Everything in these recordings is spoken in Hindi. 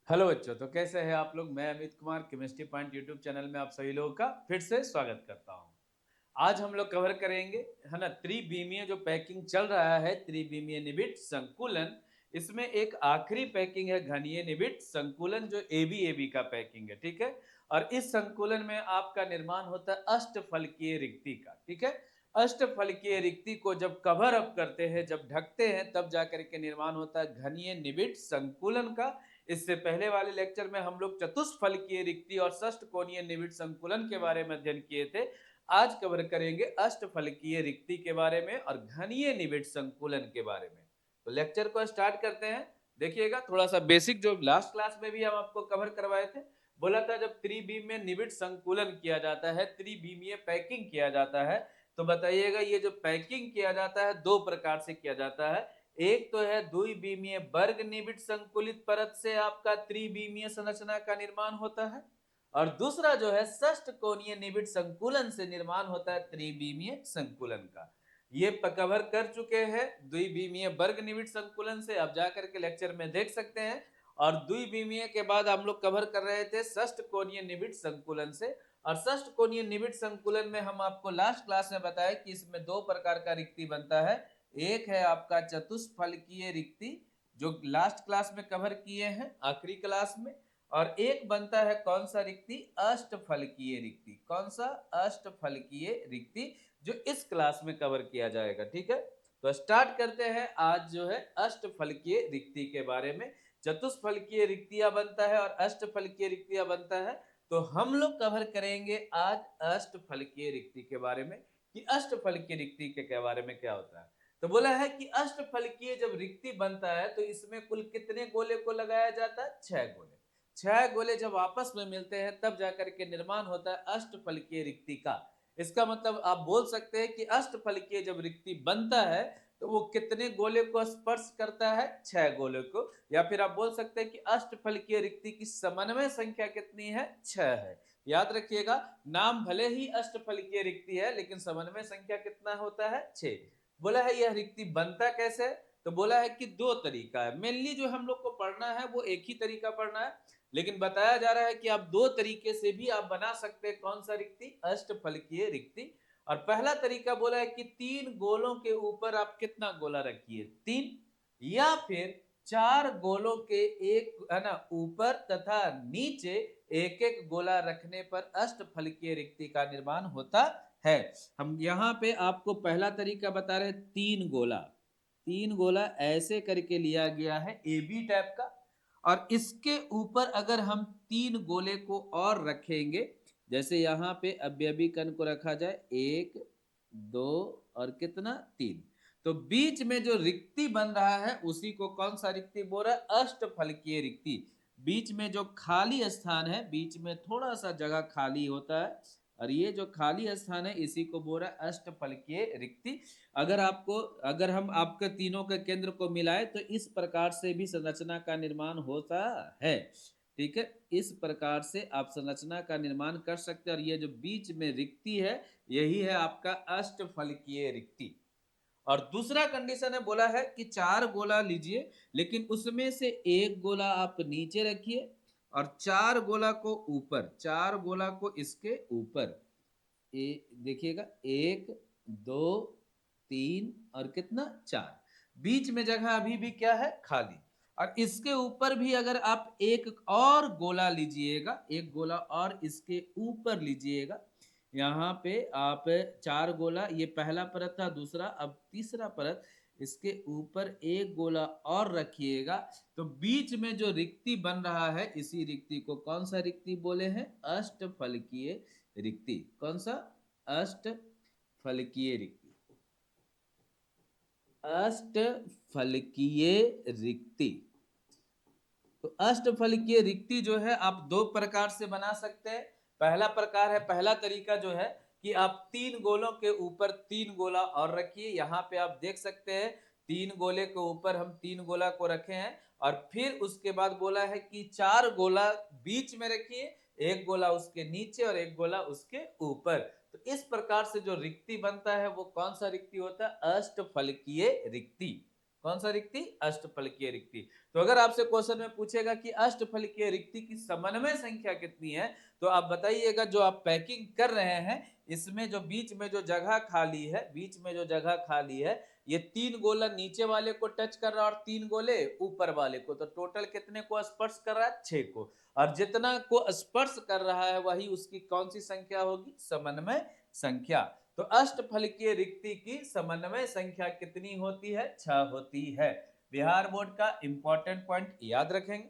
हेलो बच्चों, तो कैसे हैं आप लोग। मैं Amit Kumar chemistry point YouTube channel में आप सभी लोगों का फिर से स्वागत करता हूं। आज हम लोग कवर करेंगे, है ना, त्रिविमीय जो पैकिंग चल रहा है, त्रिविमीय निबिड संकुलन। इसमें एक आखिरी पैकिंग है घनीय निबिड संकुलन, जो एबी का पैकिंग है, ठीक है। और इस संकुलन में आपका निर्माण होता है अष्टफलकीय रिक्ति का, ठीक है। अष्टफलकीय रिक्ति को जब कवर अप करते हैं, जब ढकते हैं, तब जाकर के निर्माण होता है घनीय निबिड संकुलन का। इससे पहले वाले लेक्चर में हम लोग चतुष्फलकीय रिक्ति और षष्ठ कोणीय निबिड संकुलन के बारे में अध्ययन किए थे। आज कवर करेंगे अष्टफलकीय रिक्ति के बारे में और घनीय निबिड संकुलन के बारे में। तो लेक्चर को स्टार्ट करते हैं। देखिएगा, थोड़ा सा बेसिक जो लास्ट क्लास में भी हम आपको कवर करवाए थे। बोला था जब त्रिविमीय निबिड संकुलन किया जाता है, त्रिविमीय पैकिंग किया जाता है, तो बताइएगा ये जो पैकिंग किया जाता है दो प्रकार से किया जाता है। एक तो है द्विविमीय वर्ग निबिड संकुलित परत से आपका त्रिविमीय संरचना का निर्माण होता है, और दूसरा जो है षष्ठ कोणीय निबिड संकुलन से निर्माण होता है त्रिविमीय संकुलन का। ये कवर कर चुके हैं द्विविमीय वर्ग निबिड संकुलन से, अब जाकर के लेक्चर में देख सकते हैं। और द्विविमीय के बाद हम लोग कवर कर रहे थे षष्ठ कोणीय निबिड संकुलन से। और षष्ठ कोणीय निबिड संकुलन में हम आपको लास्ट क्लास में बताया कि इसमें दो प्रकार का रिक्ति बनता है। एक है आपका चतुष्फलकीय रिक्ति, जो लास्ट क्लास में कवर किए हैं आखिरी क्लास में। और एक बनता है कौन सा रिक्ति, अष्टफलकीय रिक्ति। कौन सा, अष्टफलकीय रिक्ति, जो इस क्लास में कवर किया जाएगा, ठीक है। तो स्टार्ट करते हैं आज जो है अष्टफलकीय रिक्ति के बारे में। चतुष्फलकीय रिक्तियां बनता है और अष्टफलकीय रिक्तियां बनता है। तो हम लोग कवर करेंगे आज अष्टफलकीय रिक्ति के बारे में कि अष्टफलकीय रिक्ति के बारे में क्या होता है। तो बोला है कि अष्टफलकीय जब रिक्ति बनता है तो इसमें कुल कितने गोले को लगाया जाता है, 6 गोले। 6 गोले जब आपस में मिलते हैं तब जाकर के निर्माण होता है अष्टफलकीय रिक्ति का। इसका मतलब आप बोल सकते हैं कि अष्टफलकीय जब रिक्ति बनता है तो वो कितने गोले को स्पर्श करता है, 6 गोले को। या फिर आप बोल सकते हैं कि अष्टफलकीय रिक्ति की समन्वय संख्या कितनी है, 6 है। याद रखिएगा, नाम भले ही अष्टफलकीय रिक्ति है लेकिन समन्वय संख्या कितना होता है, 6। बोला है यह रिक्ति बनता कैसे, तो बोला है कि दो तरीका है। मेनली जो हम लोग को पढ़ना है वो एक ही तरीका पढ़ना है, लेकिन बताया जा रहा है कि आप दो तरीके से भी आप बना सकते हैं। कौन सा रिक्ति, अष्टफलकीय रिक्ति। और पहला तरीका बोला है कि 3 गोलों के ऊपर आप कितना गोला रखिए, 3, या फिर 4 गोलों के एक, है ना, ऊपर तथा नीचे एक एक गोला रखने पर अष्टफलकीय रिक्ति का निर्माण होता है। हम यहाँ पे आपको पहला तरीका बता रहे, 3 गोला। 3 गोला ऐसे करके लिया गया है ए बी टाइप का, और इसके ऊपर अगर हम 3 गोले को और रखेंगे, जैसे यहाँ पे अवयवी कण को रखा जाए, 1, 2 और कितना, 3, तो बीच में जो रिक्ति बन रहा है उसी को कौन सा रिक्ति बोल रहा है, अष्टफलकीय रिक्ति। बीच में जो खाली स्थान है, बीच में थोड़ा सा जगह खाली होता है, और ये जो खाली स्थान है इसी को बोल रहा है अष्टफलकीय रिक्ति। अगर हम आपके तीनों के केंद्र को मिलाए तो इस प्रकार से भी संरचना का निर्माण होता है, ठीक है। इस प्रकार से आप संरचना का निर्माण कर सकते हैं, और ये जो बीच में रिक्ति है यही है आपका अष्टफलकीय रिक्ति। और दूसरा कंडीशन है, बोला है कि 4 गोला लीजिए, लेकिन उसमें से एक गोला आप नीचे रखिए और 4 गोला को ऊपर, 4 गोला को इसके ऊपर। देखिएगा, 1, 2, 3 और कितना, 4। बीच में जगह अभी भी क्या है, खाली। और इसके ऊपर भी अगर आप एक और गोला लीजिएगा, एक गोला और इसके ऊपर लीजिएगा, यहाँ पे आप 4 गोला, ये पहला परत था, दूसरा, अब तीसरा परत, इसके ऊपर एक गोला और रखिएगा, तो बीच में जो रिक्ति बन रहा है इसी रिक्ति को कौन सा रिक्ति बोले हैं, अष्टफलकीय रिक्ति। कौन सा, अष्टफलकीय रिक्ति। अष्टफलकीय रिक्ति। तो अष्टफलकीय रिक्ति जो है आप दो प्रकार से बना सकते हैं। पहला प्रकार है, पहला तरीका जो है कि आप 3 गोलों के ऊपर 3 गोला और रखिए। यहाँ पे आप देख सकते हैं 3 गोले के ऊपर हम 3 गोला को रखे हैं, और फिर उसके बाद बोला है कि 4 गोला बीच में रखिए, एक गोला उसके नीचे और एक गोला उसके ऊपर। तो इस प्रकार से जो रिक्ति बनता है वो कौन सा रिक्ति होता है, अष्टफलकीय रिक्ति। कौन सा रिक्ति? अष्टफलकीय रिक्ति। तो अगर आपसे क्वेश्चन में पूछेगा कि अष्टफलकीय रिक्ति की समन्वय संख्या कितनी है, तो आप बताइएगा जो आप पैकिंग कर रहे हैं इसमें जो बीच में जो जगह खाली है, बीच में जो जगह खाली है, ये 3 गोला नीचे वाले को टच कर रहा है और 3 गोले ऊपर वाले को, तो टोटल कितने को स्पर्श कर रहा है? 6 को। और जितना को स्पर्श कर रहा है वही उसकी कौन सी संख्या होगी? समन्वय संख्या। तो अष्टफलकीय रिक्ति की समन्वय संख्या कितनी होती है? 6 होती है। बिहार बोर्ड का इंपॉर्टेंट पॉइंट याद रखेंगे।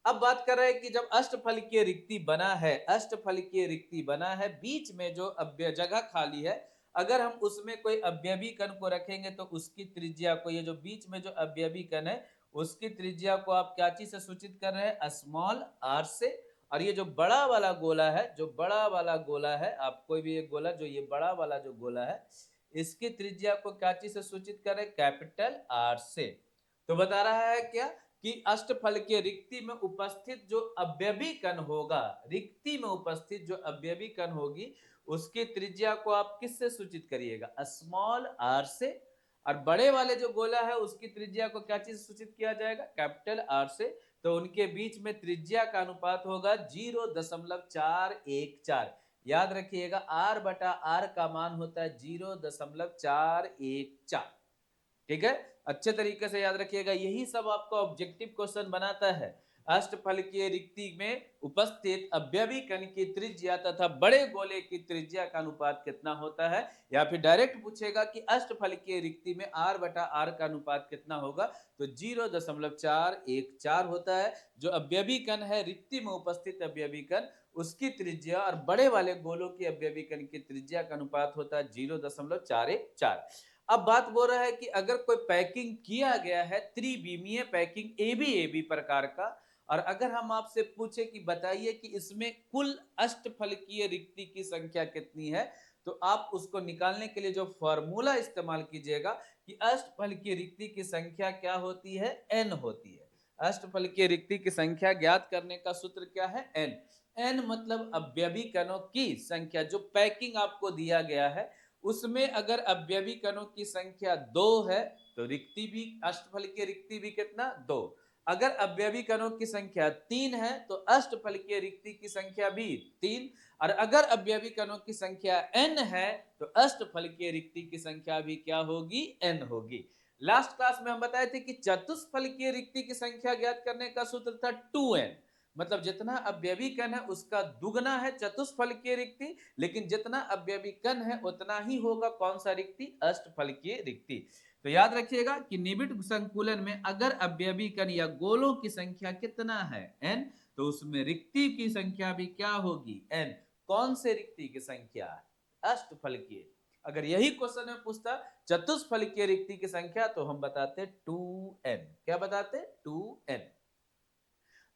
अब बात कर रहे हैं कि जब अष्टफलकीय रिक्ति बना है, अष्टफलकीय रिक्ति बना है, बीच में जो जगह खाली है, अगर हम उसमें कोई अवयवी कण को रखेंगे तो उसकी त्रिज्या को, ये जो बीच में जो अवयवी कण है उसकी त्रिज्या को आप क्या चीज से सूचित कर रहे हैं? स्मॉल आर से। और ये जो बड़ा वाला गोला है, जो बड़ा वाला गोला है, आप कोई भी एक गोला, जो ये बड़ा वाला जो गोला है, इसकी त्रिज्या को क्या चीज से सूचित कर रहे हैं? कैपिटल आर से। तो बता रहा है क्या कि अष्टफलकीय रिक्ति में उपस्थित जो अवयवी कण होगा, रिक्ति में उपस्थित जो अवयवी कण होगी, उसकी त्रिज्या को आप किससे सूचित करिएगा? स्मॉल आर से। और बड़े वाले जो गोला है उसकी त्रिज्या को क्या चीज सूचित किया जाएगा? कैपिटल आर से। तो उनके बीच में त्रिज्या का अनुपात होगा 0.414। याद रखिएगा आर बटा आर का मान होता है 0.414। ठीक है, अच्छे तरीके से याद रखिएगा। यही सब आपका ऑब्जेक्टिव क्वेश्चन बनाता है। अष्टफलकीय रिक्ति में उपस्थित अवयवी कण की त्रिज्या तथा बड़े गोले की त्रिज्या का अनुपात कितना होता है, या फिर डायरेक्ट पूछेगा कि अष्टफलकीय रिक्ति में r बटा r का अनुपात कितना होगा, तो 0.414 होता है। जो अवयवी कण है, रिक्ति में उपस्थित अवयवी कण, उसकी त्रिज्या और बड़े वाले गोलों की अवयवी कण की त्रिज्या का अनुपात होता है 0.414। अब बात बोल रहा है कि अगर कोई पैकिंग किया गया है, त्रिविमीय पैकिंग एबी प्रकार का, और अगर हम आपसे पूछे कि बताइए कि इसमें कुल अष्टफलकीय रिक्ति की संख्या कितनी है, तो आप उसको निकालने के लिए जो फॉर्मूला इस्तेमाल कीजिएगा कि अष्टफलकीय रिक्ति की संख्या क्या होती है? n होती है। अष्टफलकीय रिक्ति की संख्या ज्ञात करने का सूत्र क्या है? n। n मतलब अवयवी कणों की संख्या। जो पैकिंग आपको दिया गया है उसमें अगर अवयवी कणों की संख्या 2 है तो रिक्ति भी, अष्टफलकीय रिक्ति भी कितना? 2। अगर अवयवी कणों की संख्या 3 है तो अष्टफलकीय रिक्ति की संख्या भी 3। और अगर अवयवी कणों की संख्या n है तो अष्टफलकीय रिक्ति की संख्या भी क्या होगी? n होगी। लास्ट क्लास में हम बताए थे कि चतुष्फलकीय रिक्ति की संख्या ज्ञात करने का सूत्र था 2n। मतलब जितना अवयवी कण है उसका दुगना है चतुष्फलकीय रिक्ति, लेकिन जितना अवयवी कण है उतना ही होगा कौन सा रिक्ति? अष्टफलकीय रिक्ति। तो याद रखिएगा कि निबिड़ संकुलन में अगर अवयवी कण या गोलों की संख्या कितना है? n, तो उसमें रिक्ति की संख्या भी क्या होगी? n। कौन से रिक्ति की संख्या? अष्टफलकीय। अगर यही क्वेश्चन में पूछता चतुष्फलकीय रिक्ति की संख्या तो हम बताते 2n। क्या बताते? 2n।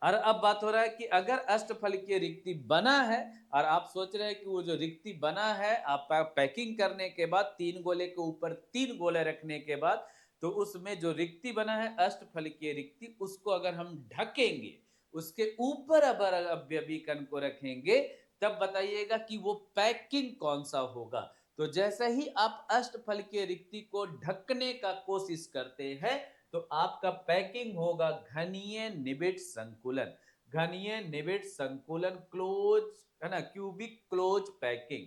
और अब बात हो रहा है कि अगर अष्टफलकीय रिक्ति बना है और आप सोच रहे हैं कि वो जो रिक्ति बना है, आप पैकिंग करने के बाद 3 गोले के ऊपर 3 गोले रखने के बाद, तो उसमें जो रिक्ति बना है अष्टफलकीय रिक्ति, उसको अगर हम ढकेंगे, उसके ऊपर अगर अवयवी कण को रखेंगे, तब बताइएगा कि वो पैकिंग कौन सा होगा। तो जैसे ही आप अष्टफलकीय रिक्ति को ढकने का कोशिश करते हैं तो आपका पैकिंग होगा घनीय निबिड़ संकुलन। घनीय निबिड़ संकुलन क्लोज है ना, cubic close packing,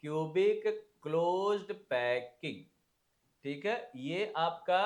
cubic closed packing. ठीक है, ये आपका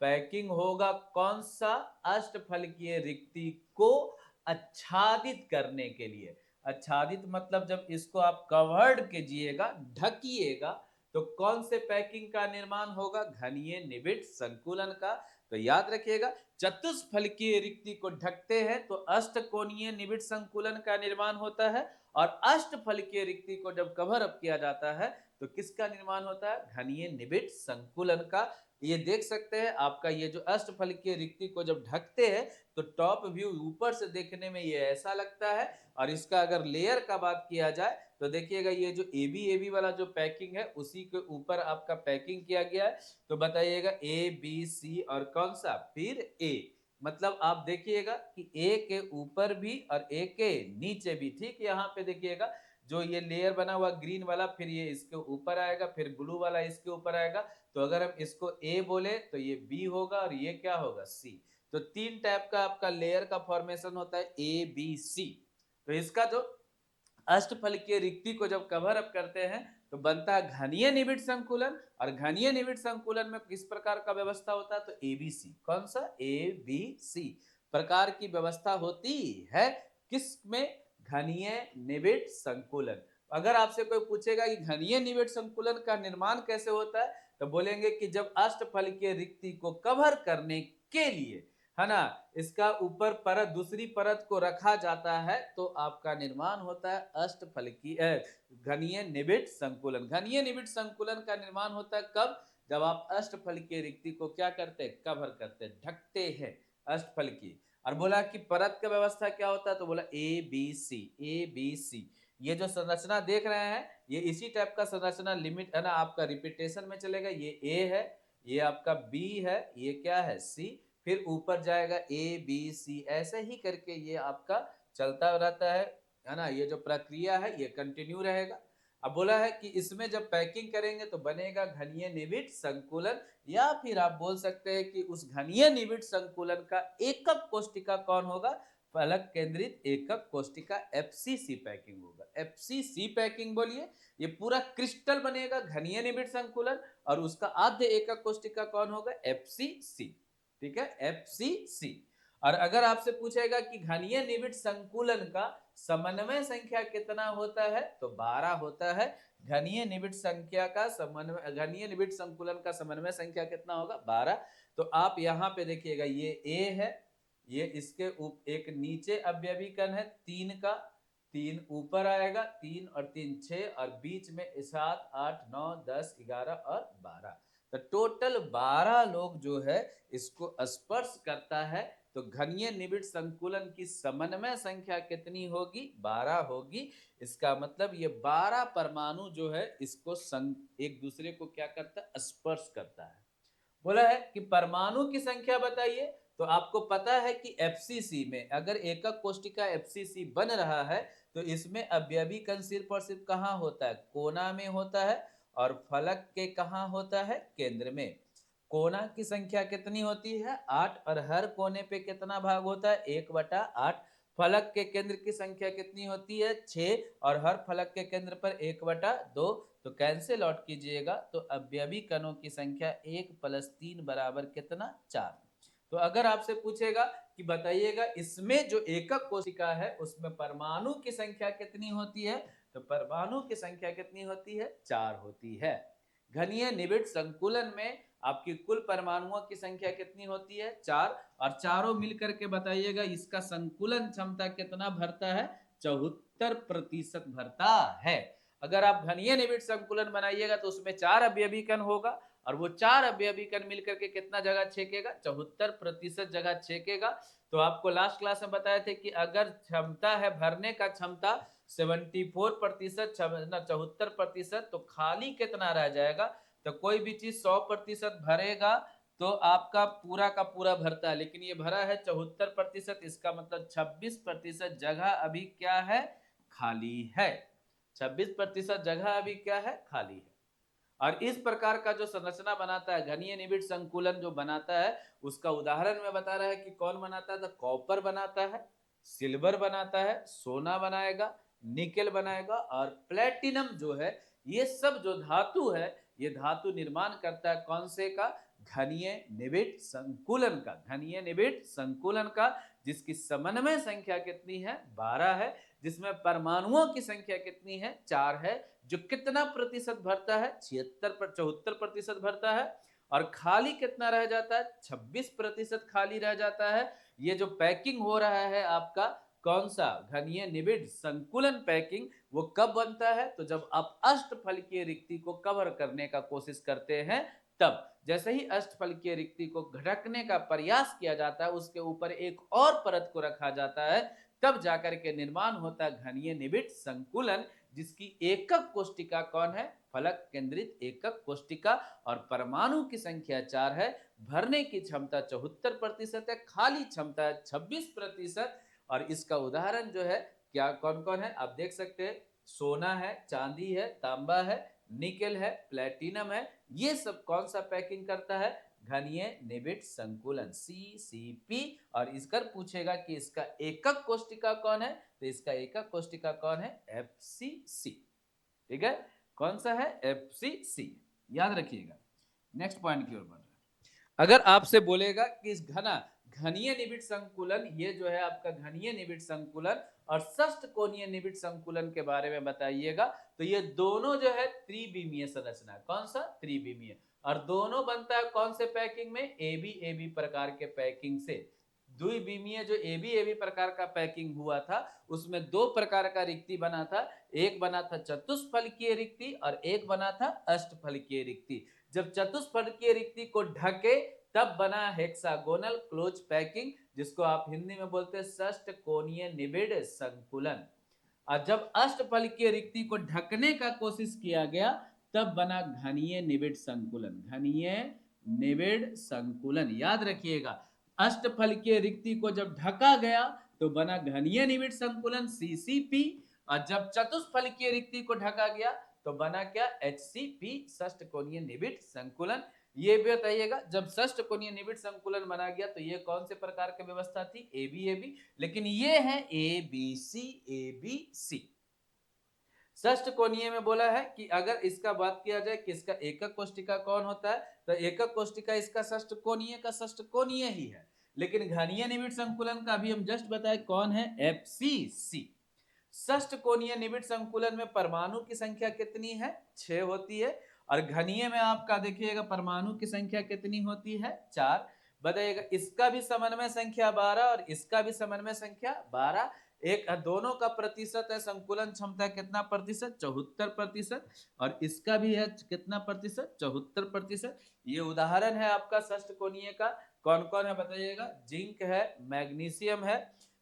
पैकिंग होगा कौन सा? अष्टफलकीय रिक्ति को आच्छादित करने के लिए। आच्छादित मतलब जब इसको आप कवर्ड कीजिएगा, ढकिएगा, तो कौन से पैकिंग का निर्माण होगा? घनीय निबिड़ संकुलन का। तो याद रखिएगा चतुष्फलकीय रिक्ति को ढकते हैं तो अष्टकोणीय निबिड़ संकुलन का निर्माण होता है, और अष्टफलकीय रिक्ति को जब कवर अप किया जाता है तो किसका निर्माण होता है? घनीय निबिड़ संकुलन का। ये देख सकते हैं आपका ये जो अष्टफलकीय रिक्ति को जब ढकते हैं तो टॉप व्यू ऊपर से देखने में ये ऐसा लगता है, और इसका अगर लेयर का बात किया जाए तो देखिएगा ये जो एबी वाला जो पैकिंग है उसी के ऊपर आपका पैकिंग किया गया है। तो बताइएगा ए बी सी और कौन सा? फिर ए। मतलब आप देखिएगा कि ए के ऊपर भी और ए के नीचे भी। ठीक, यहाँ पे देखिएगा जो ये लेयर बना हुआ ग्रीन वाला, फिर ये इसके ऊपर आएगा, फिर ब्लू वाला इसके ऊपर आएगा। तो अगर हम इसको ए बोले तो ये बी होगा और ये क्या होगा, सी। तो 3 टाइप का आपका लेयर का फॉर्मेशन होता है, ए बी सी। तो इसका जो अष्टफलकीय रिक्ति को जब कवर अप करते हैं तो बनता है घनीय निबिड़ संकुलन। और घनीय निबिड़ संकुलन में किस प्रकार का व्यवस्था होता है, तो एबीसी। कौन सा, एबीसी प्रकार की व्यवस्था होती है किसमें, घनीय निबिड़ संकुलन। अगर आपसे कोई पूछेगा कि घनीय निबिड़ संकुलन का निर्माण कैसे होता है, तो बोलेंगे कि जब अष्टफलकीय रिक्ति को कवर करने के लिए, है ना, इसका ऊपर परत, दूसरी परत को रखा जाता है, तो आपका निर्माण होता है अष्टफलकीय घनीय निबिड़ संकुलन। घनीय निबिड़ संकुलन का निर्माण होता है कब, जब आप अष्टफलकीय रिक्ति को क्या करते हैं, कवर करते हैं, ढकते हैं अष्टफलकीय। और बोला कि परत का व्यवस्था क्या होता है, तो बोला A B C, A B C. ये जो संरचना देख रहे हैं ये इसी टाइप का संरचना लिमिट, है ना, आपका रिपीटेशन में चलेगा। ये ए है, ये आपका बी है, ये क्या है, सी, फिर ऊपर जाएगा ए बी सी, ऐसे ही करके ये आपका चलता रहता है ना। ये जो प्रक्रिया है ये कंटिन्यू रहेगा। अब बोला है कि इसमें जब पैकिंग करेंगे तो बनेगा घनीय निबिड़ संकुलन, या फिर आप बोल सकते हैं कि उस घनीय निबिड़ संकुलन का एकक कोष्टिका कौन होगा, फलक केंद्रित एकक कोष्टिका, एफसीसी पैकिंग होगा। एफसीसी पैकिंग बोलिए, ये पूरा क्रिस्टल बनेगा घनीय निबिड़ संकुलन, और उसका आद्य एकक कोष्टिका कौन होगा, एफसीसी। ठीक है, एफसीसी। और अगर आपसे पूछेगा कि घनीय निबिड़ संकुलन का समन्वय संख्या कितना होता है, तो 12 होता है। घनीय निबिड़ संख्या का समन्वय, घनीय निबिड़ संकुलन का समन्वय संख्या कितना होगा, 12। तो आप यहाँ पे देखिएगा ये ए है, ये इसके एक नीचे अवयवी कण है 3 का, 3 ऊपर आएगा, 3 और 3 6, और बीच में 7 8 9 10 11 और 12। तो टोटल 12 लोग जो है इसको स्पर्श करता है। तो घनीय निबिड़ संकुलन की समन्वय संख्या कितनी होगी, 12 होगी। इसका मतलब ये 12 परमाणु जो है इसको एक दूसरे को क्या करता है, स्पर्श करता है। बोला है कि परमाणु की संख्या बताइए, तो आपको पता है कि एफसीसी में अगर एकक कोष्टिका एफसीसी बन रहा है तो इसमें अवयवी कण सिर्फ और सिर्फ कहाँ होता है, कोना में होता है, और फलक के कहाँ होता है, केंद्र में। कोना की संख्या कितनी होती है, 8, और हर कोने पे कितना भाग होता है, 1/8। फलक के केंद्र की संख्या कितनी होती है, 6, और हर फलक के केंद्र पर 1/2। तो कैंसिल आउट कीजिएगा तो अवयवी कणों की संख्या 1 + 3 बराबर कितना, 4। तो अगर आपसे पूछेगा कि बताइएगा इसमें जो एकक कोशिका है उसमें परमाणु की संख्या कितनी होती है, तो परमाणु की संख्या कितनी होती है, 4 होती है। घनीय निबिड़ संकुलन में आपकी कुल परमाणुओं की संख्या कितनी होती है, 4। और चारों मिलकर के बताइएगा इसका संकुलन क्षमता कितना भरता है, 74% भरता है। अगर आप घनीय निबिड़ संकुलन बनाइएगा तो उसमें 4 अवयवी कण होगा, और वो 4 अवयवी कण मिलकर के कितना जगह छेकेगा, 74% जगह छेकेगा। तो आपको लास्ट क्लास में बताए थे कि अगर क्षमता है भरने का क्षमता 74%, 74%, तो खाली कितना रह जाएगा, तो कोई भी चीज 100% भरेगा तो आपका पूरा का पूरा भरता है, लेकिन ये भरा है 74%, इसका मतलब 26% जगह अभी क्या है, खाली है। 26% जगह अभी क्या है, खाली है। और इस प्रकार का जो संरचना बनाता है घनीय निबिड़ संकुलन जो बनाता है, उसका उदाहरण में बता रहा है कि कौन बनाता है, तो कॉपर बनाता है, सिल्वर बनाता है, सोना बनाएगा, निकेल बनाएगा, और प्लेटिनम जो है, ये सब जो धातु है ये धातु निर्माण करता है कौन से का, घनीय निबिड़ संकुलन का, घनीय निबिड़ संकुलन का, जिसकी समन्वय संख्या कितनी है, 12 है, जिसमें परमाणुओं की संख्या कितनी है, 4 है, जो कितना प्रतिशत भरता है, 74% भरता है। और खाली कितना रह जाता है, 26% खाली रह जाता है। ये जो पैकिंग हो रहा है आपका कौन सा, घनीय निबिड़ संकुलन पैकिंग, वो कब बनता है, तो जब आप अष्टफलकीय रिक्ति को कवर करने का कोशिश करते हैं तब। जैसे ही अष्टफलकीय रिक्ति को ढकने का प्रयास किया जाता है, उसके ऊपर एक और परत को रखा जाता है, तब जाकर के निर्माण होता है घनीय निबिड़ संकुलन, जिसकी एकक कोष्टिका कौन है, फलक केंद्रित एकक कोष्टिका, और परमाणु की संख्या 4 है, भरने की क्षमता 74% है, खाली क्षमता है 26%। और इसका उदाहरण जो है क्या, कौन कौन है आप देख सकते हैं, सोना है, चांदी है, तांबा है, निकेल है, प्लेटिनम है, ये सब कौन सा पैकिंग करता है? घनीय निबिड संकुलन CCP। और इसकर पूछेगा कि इसका एकक कोष्टिका कौन है, तो इसका एकक कोष्टिका कौन है? FCC। ठीक है, कौन सा है? FCC, याद रखिएगा। नेक्स्ट पॉइंट की ओर बढ़ रहे हैं। अगर आपसे बोलेगा कि इस घनीय निबिड संकुलन, ये जो है आपका घनीय निबिड संकुलन और षष्ठ कोणीय निबिड संकुलन के बारे में बताइएगा, तो ये दोनों जो है त्रिविमीय संरचना है। कौन सा? त्रिविमीय। और दोनों बनता है कौन से पैकिंग में? AB प्रकार के पैकिंग से। द्विविमीय जो AB प्रकार का पैकिंग हुआ था, उसमें दो प्रकार का रिक्ति बना था। एक बना था चतुष्फलकीय रिक्ति और एक बना था अष्टफलकीय रिक्ति। जब चतुष्फलकीय रिक्ति को ढके तब बना हेक्सागोनल क्लोज पैकिंग, जिसको आप हिंदी में बोलते हैं षष्ठ कोणीय निबिड संकुलन। और जब अष्टफलकीय रिक्ति को ढकने का कोशिश किया गया तब बना घनीय निबिड संकुलन। घनीय निबिड संकुलन, याद रखिएगा। अष्टफलकीय रिक्ति को जब ढका गया तो बना घनीय निबिड संकुलन CCP, और जब चतुष्फलकीय रिक्ति को ढका गया तो बना क्या? HCP, षष्ठ कोणीय निबिड संकुलन। ये भी बताइएगा, जब षष्ठ कोणीय निबिड संकुलन बना गया तो ये कौन से प्रकार की व्यवस्था थी? AB। लेकिन ये है ABC। षष्ठ कोणीय में बोला है कि अगर इसका बात किया जाए कि इसका एकक कोष्टिका कौन होता है, तो एकक कोष्टिका इसका षष्ठ कोणीय का षष्ठ कोणीय ही है। लेकिन घनीय निबिड संकुलन का अभी हम जस्ट बताए कौन है? FCC। षष्ठ कोणीय निबिड संकुलन में परमाणु की संख्या कितनी है? 6 होती है। और घनीय में आपका देखिएगा परमाणु की संख्या कितनी होती है? 4। बताइएगा, इसका भी समन्वय संख्या 12 और इसका भी समन्वय संख्या 12। एक दोनों का प्रतिशत है संकुलन क्षमता कितना प्रतिशत? 74%। और इसका भी है कितना प्रतिशत? 74%। ये उदाहरण है आपका षष्ठ कोणीय का। कौन कौन है बताइएगा? जिंक है, मैग्नीशियम है,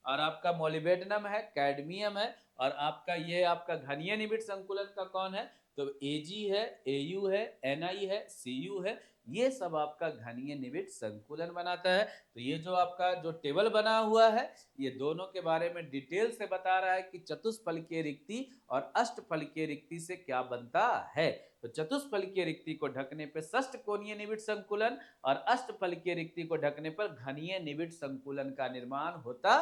और आपका मोलिब्डेनम है, कैडमियम है, और आपका ये आपका घनीय निबिड संकुलन का कौन है? तो Ag है, Au है, Ni है, Cu है। ये सब आपका घनीय निबिड संकुलन बनाता है। तो ये जो आपका जो टेबल बना हुआ है, ये दोनों के बारे में डिटेल से बता रहा है कि चतुष्फलकीय रिक्ति और अष्टफलकीय रिक्ति से क्या बनता है। तो चतुष्फलकीय रिक्ति को ढकने पर षष्ठ कोणीय निबिड संकुलन और अष्टफलकीय रिक्ति को ढकने पर घनीय निबिड संकुलन का निर्माण होता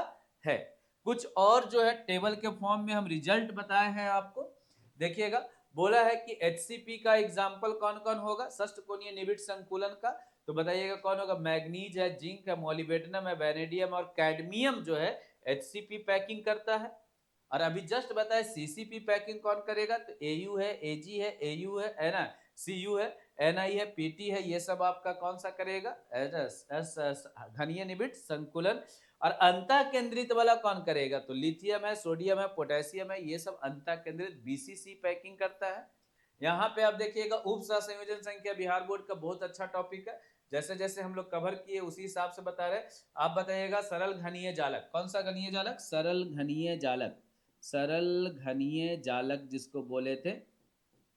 है। कुछ और जो है टेबल के फॉर्म में हम रिजल्ट बताए हैं आपको, देखिएगा। बोला है कि HCP का एग्जाम्पल कौन कौन होगा षष्ठ कोणीय निबिड संकुलन का, तो बताइएगा कौन होगा? मैग्नीज है, जिंक है, मोलिब्डेनम है, वेनेडियम और कैडमियम जो है HCP पैकिंग करता है। और अभी जस्ट बताए CCP पैकिंग कौन करेगा? तो AU है, AG है, AU है ना, CU है, NI है, PT है, ये सब आपका कौन सा करेगा? घनीय निबिड संकुलन। और अंतः केंद्रित वाला कौन करेगा? तो लिथियम है, सोडियम है, पोटेशियम है, ये सब अंतः केंद्रित BCC पैकिंग करता है। यहाँ पे आप देखिएगा उप सहसंयोजन संख्या बिहार बोर्ड का बहुत अच्छा टॉपिक है। जैसे जैसे हम लोग कवर किए उसी हिसाब से बता रहे। आप बताइएगा सरल घनीय जालक, कौन सा घनीय जालक? सरल घनीय जालक। सरल घनीय जालक जिसको बोले थे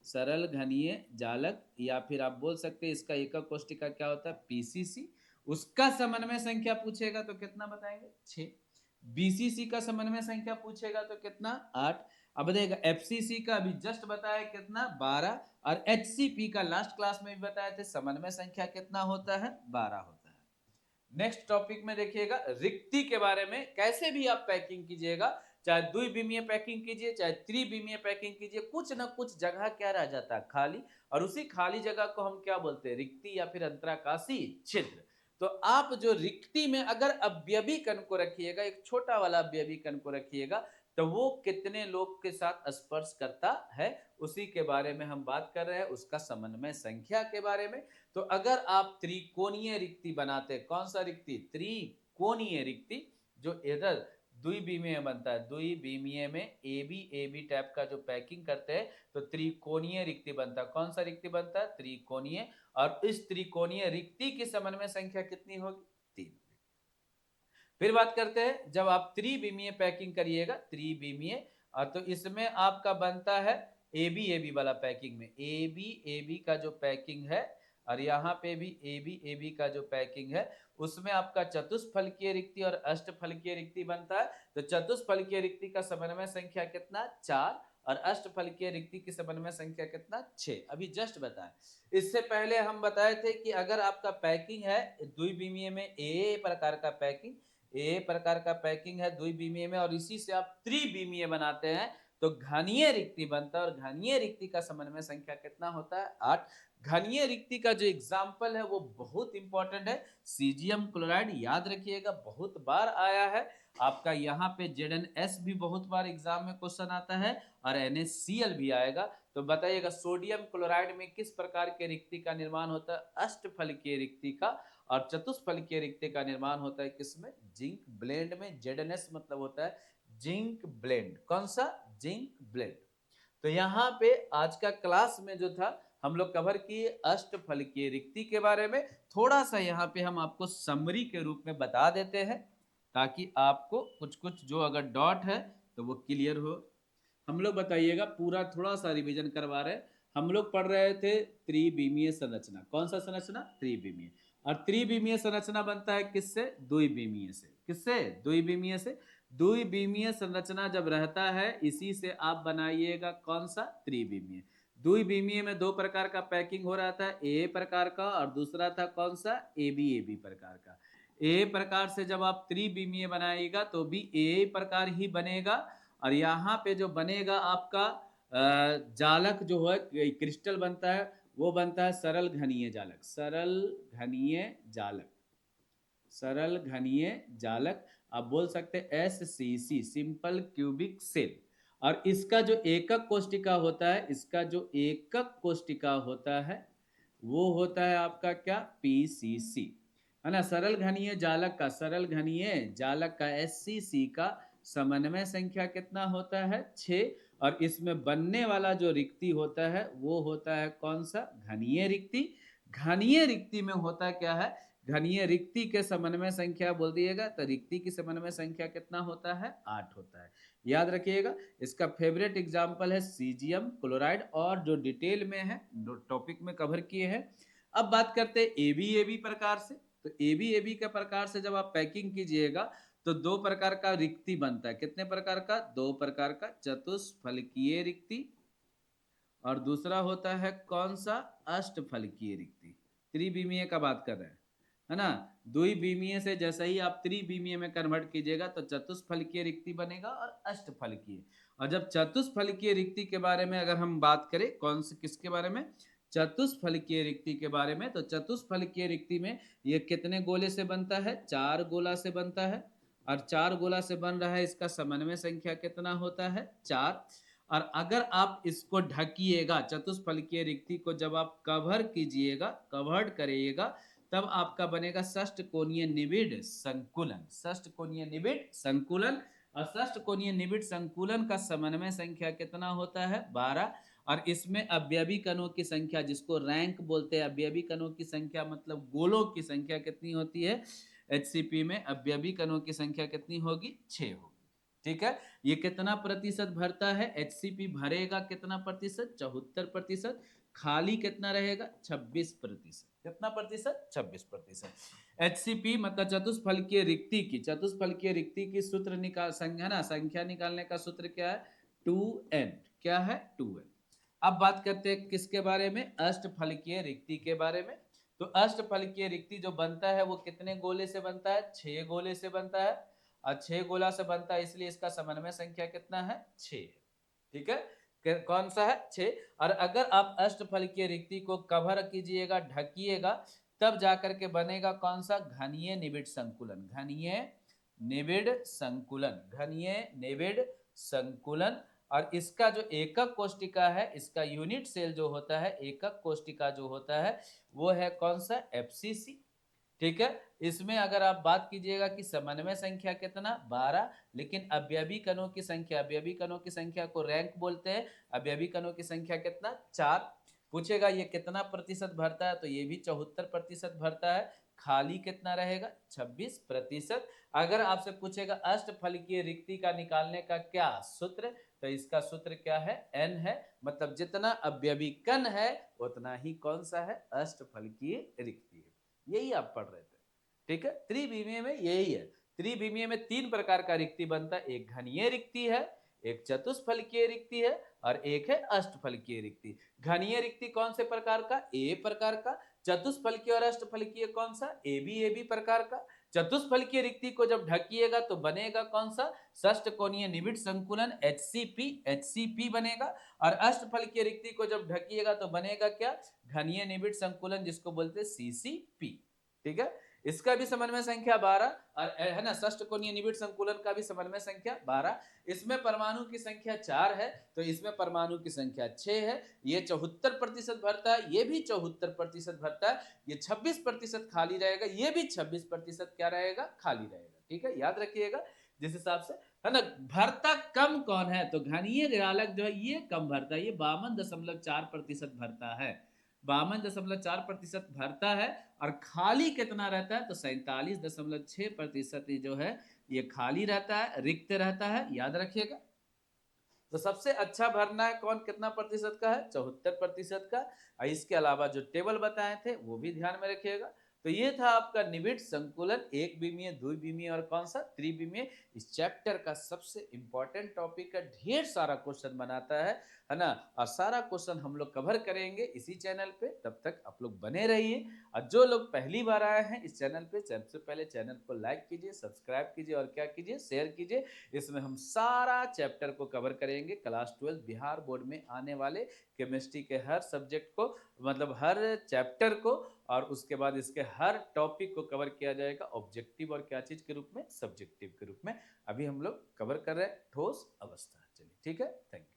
सरल घनीय जालक, या फिर आप बोल सकते हैं इसका एकक कोष्टिका क्या होता है? PCC। उसका समन्वय संख्या पूछेगा तो कितना बताएंगे? 6। BCC का समन्वय संख्या पूछेगा तो कितना? 8। अब बताइएगा FCC का अभी जस्ट बताया कितना? 12। और HCP का लास्ट क्लास में भी बताए थे समन्वय संख्या कितना होता है? 12 होता है। नेक्स्ट टॉपिक में देखिएगा रिक्ति के बारे में। कैसे भी आप पैकिंग कीजिएगा, चाहे द्विविमीय पैकिंग कीजिए चाहे त्रिविमीय पैकिंग कीजिए, कुछ ना कुछ जगह क्या रह जाता है? खाली। और उसी खाली जगह को हम क्या बोलते हैं? रिक्ति या फिर अंतराकाशी छिद्र। तो आप जो रिक्ति में अगर अवयवी कण को रखिएगा, एक छोटा वाला अवयवी कण को रखिएगा, तो वो कितने लोग के साथ स्पर्श करता है, उसी के बारे में हम बात कर रहे हैं, उसका समन्वय संख्या के बारे में। तो अगर आप त्रिकोणीय रिक्ति बनाते, कौन सा रिक्ति? त्रिकोणीय रिक्ति, जो इधर द्विविमीय बनता है, द्विविमीय में AB टाइप का जो पैकिंग करते हैं तो त्रिकोणीय रिक्ति बनता है। कौन सा रिक्ति बनता है? त्रिकोणीय। और इस त्रिकोणीय रिक्ति की समन्वय संख्या कितनी होगी? 3। फिर बात करते हैं जब आप त्रिविमीय पैकिंग करिएगा, त्रिविमीय, तो इसमें आपका बनता है AB वाला पैकिंग में AB का जो पैकिंग है, और यहाँ पे भी AB का जो पैकिंग है, उसमें आपका चतुष्फलकीय रिक्ति और अष्टफलकीय रिक्ति बनता है। तो चतुष्फलकीय रिक्ति का समन्वय संख्या कितना? 4। और अष्टफलकीय रिक्ति की समन्वय संख्या कितना 6। अभी जस्ट बताएं। इससे पहले हम बताए थे कि अगर आपका पैकिंग है द्विविमीय में ए प्रकार का पैकिंग, ए प्रकार का पैकिंग है द्विविमीय में, और इसी से आप त्रिविमीय बनाते हैं तो घनीय रिक्ति बनता है, और घनीय रिक्ति का समन्वय संख्या कितना होता है 8। घनीय रिक्ति का जो एग्जाम्पल है वो बहुत इंपॉर्टेंट है, सीजियम क्लोराइड, याद रखिएगा बहुत बार आया है आपका। यहाँ पे ZnS भी बहुत बार एग्जाम में क्वेश्चन आता है और NaCl भी आएगा। तो बताइएगा सोडियम क्लोराइड में किस प्रकार के रिक्ति का निर्माण होता है, अष्टफलकीय रिक्ति का, और चतुष्फलकीय रिक्ति का निर्माण होता है किसमें, जिंक ब्लेंड में। ZnS मतलब होता है जिंक ब्लेंड, कौन सा, जिंक ब्लेंड। तो यहाँ पे आज का क्लास में जो था हम लोग कवर किए अष्टफलकीय रिक्ति के बारे में। थोड़ा सा यहाँ पे हम आपको समरी के रूप में बता देते हैं ताकि आपको कुछ कुछ जो अगर डॉट है तो वो क्लियर हो। हम लोग बताइएगा, पूरा थोड़ा सा रिवीजन करवा रहे हैं। हम लोग पढ़ रहे थे त्रिविमीय संरचना, कौन सा संरचना, त्रिविमीय। और त्रिविमीय संरचना बनता है किससे, द्विविमीय से। किससे, द्विविमीय से। द्विविमीय संरचना जब रहता है इसी से आप बनाइएगा कौन सा, त्रिविमीय। द्विविमीय में दो प्रकार का पैकिंग हो रहा था, ए प्रकार का और दूसरा था कौन सा, एबी प्रकार का। ए प्रकार से जब आप त्रिविमीय बनाइएगा तो भी ए प्रकार ही बनेगा, और यहाँ पे जो बनेगा आपका जालक जो है क्रिस्टल बनता है वो बनता है सरल घनीय जालक, सरल घनीय जालक, सरल घनीय जालक। आप बोल सकते हैं SCC, सिंपल क्यूबिक सेल। और इसका जो एकक कोष्टिका होता है, इसका जो एकक कोष्टिका होता है वो होता है आपका क्या, PCC, है ना। सरल घनीय जालक का, सरल घनीय जालक का SCC का समन्वय संख्या कितना होता है, 6। और इसमें बनने वाला जो रिक्ति होता है वो होता है कौन सा, घनीय रिक्ति। घनीय रिक्ति में होता क्या है, घनीय रिक्ति के समन्वय संख्या बोल दिएगा तो रिक्ति की समन्वय संख्या कितना होता है, 8 होता है। याद रखिएगा, इसका फेवरेट एग्जाम्पल है सीजियम क्लोराइड, और जो डिटेल में है टॉपिक में कवर किए हैं। अब बात करते हैं एबी प्रकार से। तो एबी के प्रकार से जब आप पैकिंग कीजिएगा तो दो प्रकार का रिक्ति बनता है। कितने प्रकार का, दो प्रकार का, चतुष्फलकीय रिक्ति और दूसरा होता है कौन सा, अष्टफलकीय रिक्ति। त्रिविमीय का बात कर रहे हैं, है ना। द्विविमीय से जैसे ही आप त्रिविमीय में कन्वर्ट कीजिएगा तो चतुष्फलकीय रिक्ति बनेगा और अष्टफलकीय। और जब चतुष्फलकीय रिक्ति के बारे में अगर हम बात करें, कौन से किसके बारे में, चतुष्फलकीय रिक्ति के बारे में, तो चतुष्फलकीय रिक्ति में ये कितने गोले से बनता है, 4 गोला से बनता है। और 4 गोला से बन रहा है, इसका समन्वय संख्या कितना होता है, 4। और अगर आप इसको ढकिएगा, चतुष्फलकीय रिक्ति को जब आप कवर कीजिएगा, कवर्ड करिएगा, तब आपका बनेगा षष्ठ कोणीय निबिड़ संकुलन, षष्ठ कोणीय निबिड़ संकुलन। और षष्ठ कोणीय निबिड़ संकुलन का समन्वय संख्या कितना होता है, 12। और इसमें अवयवी कणों की संख्या, जिसको रैंक बोलते हैं, अवयवी कणों की संख्या मतलब गोलों की संख्या कितनी होती है, HCP में अवयवी कणों की संख्या कितनी होगी, 6 होगी। ठीक है, ये कितना प्रतिशत भरता है, HCP भरेगा कितना प्रतिशत, 74%। खाली कितना रहेगा, 26%। कितना प्रतिशत, 26%। HCP मतलब चतुष्फलकीय रिक्ति की, चतुष्फलकीय रिक्ति की सूत्र निकाल संख्या ना, संख्या निकालने का सूत्र क्या है, 2n। क्या है, 2n। अब बात करते हैं किसके बारे में, अष्टफलकीय रिक्ति के बारे में। तो अष्टफलकीय रिक्ति जो बनता है वो कितने गोले से बनता है, 6 गोले से बनता है। और 6 गोला से बनता है, इसलिए इसका समन्वय संख्या कितना है, 6। ठीक है, कौन सा है, 6। और अगर आप अष्टफलकीय रिक्ति को कवर कीजिएगा, ढकिएगा, तब जाकर के बनेगा कौन सा, घनीय निबिड़ संकुलन, घनीय निबिड़ संकुलन, घनीय निबिड़ संकुलन। और इसका जो एकक कोष्टिका है, इसका यूनिट सेल जो होता है, एकक कोष्टिका जो होता है वो है कौन सा, FCC। ठीक है, इसमें अगर आप बात कीजिएगा कि समन्वय संख्या कितना, 12। लेकिन अवयवी कणों की संख्या, अवयवी कणों की संख्या को रैंक बोलते हैं, अवयवी कणों की संख्या कितना, 4। पूछेगा ये कितना प्रतिशत भरता है, तो ये भी 74% भरता है। खाली कितना रहेगा, 26%। अगर आपसे पूछेगा अष्टफलकीय रिक्ति का निकालने का क्या सूत्र, तो इसका सूत्र क्या है, n है। मतलब जितना अवयवी कण है उतना ही कौन सा है, अष्टफलकीय रिक्ति है। यही आप पढ़ रहे थे। ठीक है, त्रिविमीय में यही है। त्रिविमीय में 3 प्रकार का रिक्ति बनता है, एक घनीय रिक्ति है, एक चतुष्फलकीय रिक्ति है और एक है अष्टफलकीय रिक्ति। घनीय रिक्ति कौन से प्रकार का? ए प्रकार का। चतुष्फलकीय और अष्टफलकीय कौन सा? ए बी प्रकार का। चतुष्फलकीय रिक्ति को जब ढकिएगा तो बनेगा कौन सा? षष्ठ कोणीय निबिड़ संकुलन HCP बनेगा। और अष्टफलकीय रिक्ति को जब ढकिएगा तो बनेगा क्या? घनीय निबिड़ संकुलन, जिसको बोलते हैं CCP। ठीक है, इसका भी समन्वय संख्या 12 और है ना, षष्ठ कोणीय निबिड़ संकुलन का भी समन्वय संख्या 12। इसमें परमाणु की संख्या 4 है तो इसमें परमाणु की संख्या 6 है। ये 74% भरता है, ये भी 74% भरता है, ये 26% खाली रहेगा, ये भी 26% क्या रहेगा? खाली रहेगा। ठीक है, याद रखिएगा जिस हिसाब से, है ना। भरता कम कौन है? तो घनीय गालक जो है ये कम भरता है, ये 52.4% भरता है, 52.4% भरता है। और खाली कितना रहता है? तो 47.6% जो है ये खाली रहता है, रिक्त रहता है, याद रखिएगा। तो सबसे अच्छा भरना है कौन, कितना प्रतिशत का है? 74% का। और इसके अलावा जो टेबल बताए थे वो भी ध्यान में रखिएगा। तो ये था आपका निबिड़ संकुलन, एक बीमीय, द्विबीमीय और कौन सा? त्रिबीमीय। इस चैप्टर का सबसे इंपॉर्टेंट टॉपिक का ढेर सारा क्वेश्चन बनाता है ना। और सारा क्वेश्चन हम लोग कवर करेंगे इसी चैनल पे, तब तक आप लोग बने रहिए। और जो लोग पहली बार आए हैं इस चैनल पे, सबसे पहले चैनल को लाइक कीजिए, सब्सक्राइब कीजिए और क्या कीजिए? शेयर कीजिए। इसमें हम सारा चैप्टर को कवर करेंगे। क्लास 12 बिहार बोर्ड में आने वाले केमिस्ट्री के हर सब्जेक्ट को, मतलब हर चैप्टर को, और उसके बाद इसके हर टॉपिक को कवर किया जाएगा ऑब्जेक्टिव और क्या चीज के रूप में? सब्जेक्टिव के रूप में। अभी हम लोग कवर कर रहे हैं ठोस अवस्था। चलिए ठीक है, थैंक यू।